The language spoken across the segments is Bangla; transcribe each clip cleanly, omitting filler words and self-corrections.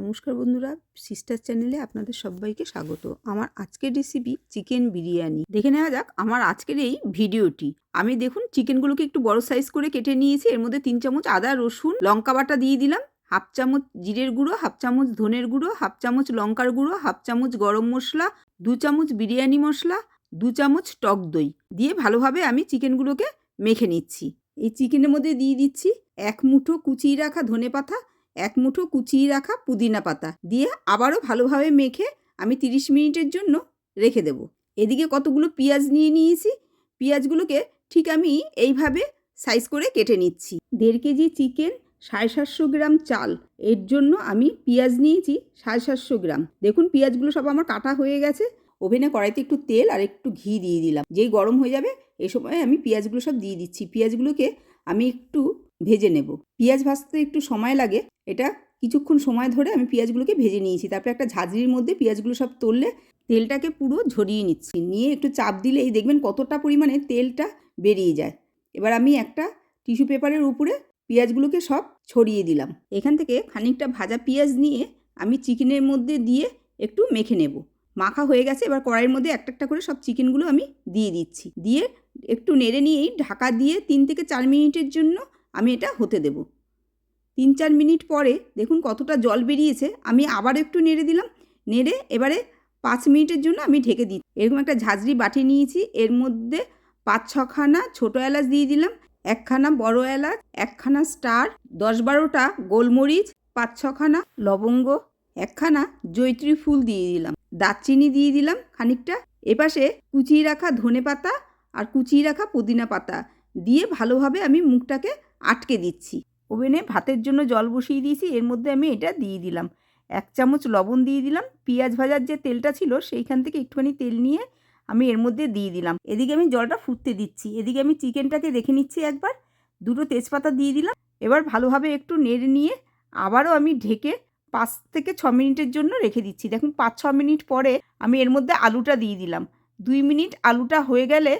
নমস্কার বন্ধুরা, সিস্টার চ্যানেলে আপনাদের সবাইকে স্বাগত। আমার আজকের রেসিপি চিকেন বিরিয়ানি। দেখে নেওয়া যাক আমার আজকের এই ভিডিওটি। আমি দেখুন চিকেনগুলোকে একটু বড় সাইজ করে কেটে নিয়েছি। এর মধ্যে 3 চামচ আদা রসুন লঙ্কা বাটা দিয়ে দিলাম, হাফ চামচ জিরের গুঁড়ো, হাফ চামচ ধনের গুঁড়ো, হাফ চামচ লঙ্কার গুঁড়ো, হাফ চামচ গরম মশলা, 2 চামচ বিরিয়ানি মশলা, 2 চামচ টক দই দিয়ে ভালোভাবে আমি চিকেনগুলোকে মেখে নিচ্ছি। এই চিকেনের মধ্যে দিয়ে দিচ্ছি 1 মুঠো কুচিয়ে রাখা ধনেপাতা, 1 মুঠো কুচিয়ে রাখা পুদিনা পাতা দিয়ে আবারও ভালোভাবে মেখে আমি 30 মিনিটের জন্য রেখে দেব। এদিকে কতগুলো পেঁয়াজ নিয়ে নিয়েছি, পেঁয়াজগুলোকে ঠিক আমি এইভাবে সাইজ করে কেটে নিচ্ছি। 1.5 কেজি চিকেন, 750 গ্রাম চাল, এর জন্য আমি পেঁয়াজ নিয়েছি 750 গ্রাম। দেখুন পেঁয়াজগুলো সব আমার কাটা হয়ে গেছে। ওভেনে কড়াইতে একটু তেল আর একটু ঘি দিয়ে দিলাম। যেই গরম হয়ে যাবে এই সময় আমি পেঁয়াজগুলো সব দিয়ে দিচ্ছি। পেঁয়াজগুলোকে আমি একটু ভেজে নেব। পেঁয়াজ ভাজতে একটু সময় লাগে, এটা কিছুক্ষণ সময় ধরে আমি পেঁয়াজগুলোকে ভেজে নিয়েছি। তারপরে একটা ঝাঁঝরির মধ্যে পেঁয়াজগুলো সব তুললে তেলটাকে পুরো ঝরিয়ে নিচ্ছি। নিয়ে একটু চাপ দিলেই দেখবেন কতটা পরিমাণে তেলটা বেরিয়ে যায়। এবার আমি একটা টিস্যু পেপারের উপরে পেঁয়াজগুলোকে সব ছড়িয়ে দিলাম। এখান থেকে খানিকটা ভাজা পেঁয়াজ নিয়ে আমি চিকেনের মধ্যে দিয়ে একটু মেখে নেব। মাখা হয়ে গেছে, এবার কড়াইয়ের মধ্যে একটা একটা করে সব চিকেনগুলো আমি দিয়ে দিচ্ছি। দিয়ে একটু নেড়ে নিয়েই ঢাকা দিয়ে 3 থেকে 4 মিনিটের জন্য আমি এটা হতে দেব। 3-4 মিনিট পরে দেখুন কতটা জল বেরিয়েছে। আমি আবার একটু নেড়ে দিলাম। নেড়ে এবারে 5 মিনিটের জন্য আমি ঢেকে দিই। এরকম একটা ঝাঁঝরি বাটি নিয়েছি, এর মধ্যে 5-6 খানা ছোটো এলাচ দিয়ে দিলাম, 1 খানা বড় এলাচ, 1 খানা স্টার, 10-12টা গোলমরিচ, 5-6 খানা লবঙ্গ, 1 খানা জয়িত্রী ফুল দিয়ে দিলাম, দারচিনি দিয়ে দিলাম খানিকটা। এপাশে কুচিয়ে রাখা ধনেপাতা আর কুচিয়ে রাখা পুদিনা পাতা দিয়ে ভালোভাবে আমি মুখটাকে আটকে দিচ্ছি। ওভেনে ভাতের জন্য জল বসিয়ে দিয়েছি, এর মধ্যে আমি এটা দিয়ে দিলাম। 1 চামচ লবণ দিয়ে দিলাম। পেঁয়াজ ভাজার যে তেলটা ছিল সেইখান থেকে একটুখানি তেল নিয়ে আমি এর মধ্যে দিয়ে দিলাম। এদিকে আমি জলটা ফুটতে দিচ্ছি, এদিকে আমি চিকেনটাকে দেখে নিচ্ছি একবার। 2টো তেজপাতা দিয়ে দিলাম। এবার ভালোভাবে একটু নেড়ে নিয়ে আবারও আমি ঢেকে 5 থেকে 6 মিনিটের জন্য রেখে দিচ্ছি। দেখুন 5-6 মিনিট পরে আমি এর মধ্যে আলুটা দিয়ে দিলাম। 2 মিনিট আলুটা হয়ে গেলে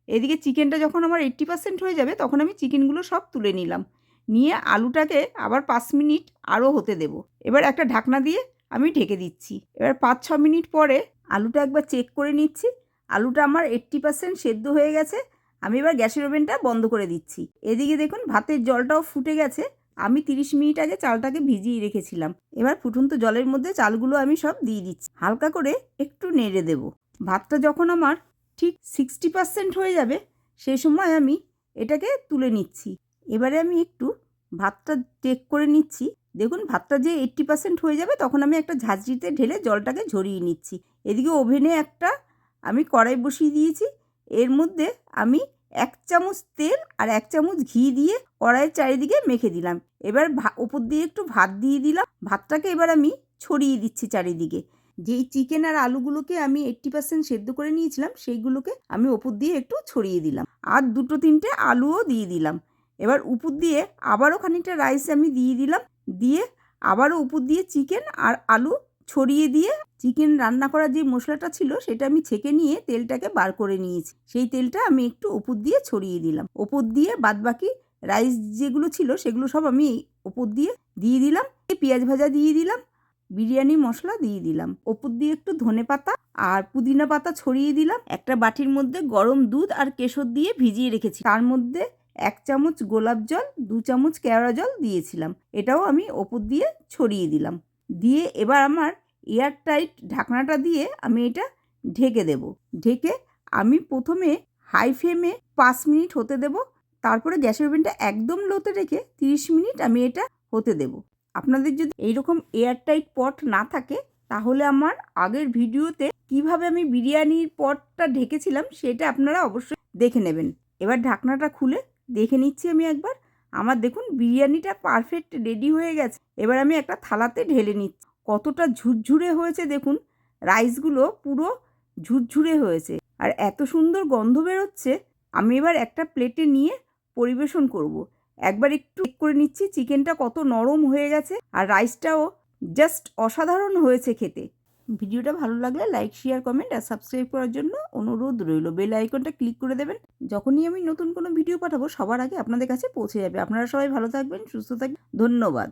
এদিকে চিকেনটা যখন আমার 80% হয়ে যাবে তখন আমি চিকেনগুলো সব তুলে নিলাম। নিয়ে আলুটাকে আবার 5 মিনিট আরও হতে দেব। এবার একটা ঢাকনা দিয়ে আমি ঢেকে দিচ্ছি। এবার 5-6 মিনিট পরে আলুটা একবার চেক করে নিচ্ছি। আলুটা আমার 80% সেদ্ধ হয়ে গেছে। আমি এবার গ্যাসের ওভেনটা বন্ধ করে দিচ্ছি। এদিকে দেখুন ভাতের জলটাও ফুটে গেছে। আমি 30 মিনিট আগে চালটাকে ভিজিয়ে রেখেছিলাম। এবার ফুটন্ত জলের মধ্যে চালগুলো আমি সব দিয়ে দিচ্ছি। হালকা করে একটু নেড়ে দেব। ভাতটা যখন আমার ঠিক 60% হয়ে যাবে সেই সময় আমি এটাকে তুলে নিচ্ছি। এবারে আমি একটু ভাতটা চেক করে নিচ্ছি। দেখুন ভাতটা যে 80% হয়ে যাবে তখন আমি একটা ঝাঁঝরিতে ঢেলে জলটাকে ঝরিয়ে নিচ্ছি। এদিকে ওভেনে একটা আমি কড়াই বসিয়ে দিয়েছি। এর মধ্যে আমি 1 চামচ তেল আর 1 চামচ ঘি দিয়ে কড়াইয়ের চারিদিকে মেখে দিলাম। এবার ওপর দিয়ে একটু ভাত দিয়ে দিলাম। ভাতটাকে এবার আমি ছড়িয়ে দিচ্ছি চারিদিকে। যেই চিকেন আর আলুগুলোকে আমি 80% সেদ্ধ করে নিয়েছিলাম সেইগুলোকে আমি ওপর দিয়ে একটু ছড়িয়ে দিলাম। আর 2-3টে আলুও দিয়ে দিলাম। এবার উপর দিয়ে আবারও খানিকটা রাইস আমি দিয়ে দিলাম। দিয়ে আবারও উপর দিয়ে চিকেন আর আলু ছড়িয়ে দিয়ে চিকেন রান্না করার যে মশলাটা ছিল সেটা আমি ছেঁকে নিয়ে তেলটাকে বার করে নিয়েছি। সেই তেলটা আমি একটু উপর দিয়ে ছড়িয়ে দিলাম। ওপর দিয়ে বাদবাকি রাইস যেগুলো ছিল সেগুলো সব আমি ওপর দিয়ে দিলাম। পেঁয়াজ ভাজা দিয়ে দিলাম, বিরিয়ানি মশলা দিয়ে দিলাম। ওপর দিয়ে একটু ধনেপাতা আর পুদিনা পাতা ছড়িয়ে দিলাম। একটা বাটির মধ্যে গরম দুধ আর কেশর দিয়ে ভিজিয়ে রেখেছি। তার মধ্যে 1 চামচ গোলাপ জল, 2 চামচ কেওড়া জল দিয়েছিলাম। এটাও আমি ওপর দিয়ে ছড়িয়ে দিলাম। দিয়ে এবার আমার এয়ারটাইট ঢাকনাটা দিয়ে আমি এটা ঢেকে দেব। ঢেকে আমি প্রথমে হাই ফ্লেমে 5 মিনিট হতে দেব। তারপরে গ্যাসের ওভেনটা একদম লোতে রেখে 30 মিনিট আমি এটা হতে দেব। আপনাদের যদি এইরকম এয়ারটাইট পট না থাকে তাহলে আমার আগের ভিডিওতে কিভাবে আমি বিরিয়ানির পটটা ঢেকেছিলাম সেটা আপনারা অবশ্যই দেখে নেবেন। এবার ঢাকনাটা খুলে দেখে নিচ্ছি আমি একবার। আমার দেখুন বিরিয়ানিটা পারফেক্ট রেডি হয়ে গেছে। এবার আমি একটা থালাতে ঢেলে নিচ্ছি। কতটা ঝুরঝুরে হয়েছে দেখুন, রাইসগুলো পুরো ঝুরঝুরে হয়েছে আর এত সুন্দর গন্ধ বেরোচ্ছে। আমি এবার একটা প্লেটে নিয়ে পরিবেশন করব। একবার একটু চেক করে নিচ্ছি চিকেনটা কত নরম হয়ে গেছে আর রাইসটাও জাস্ট অসাধারণ হয়েছে খেতে। ভিডিওটা ভালো লাগলে লাইক, শেয়ার, কমেন্ট আর সাবস্ক্রাইব করার জন্য অনুরোধ রইল। বেল আইকনটা ক্লিক করে দেবেন। যখনই আমি নতুন কোনো ভিডিও পাঠাবো সবার আগে আপনাদের কাছে পৌঁছে যাবে। আপনারা সবাই ভালো থাকবেন, সুস্থ থাকবেন। ধন্যবাদ।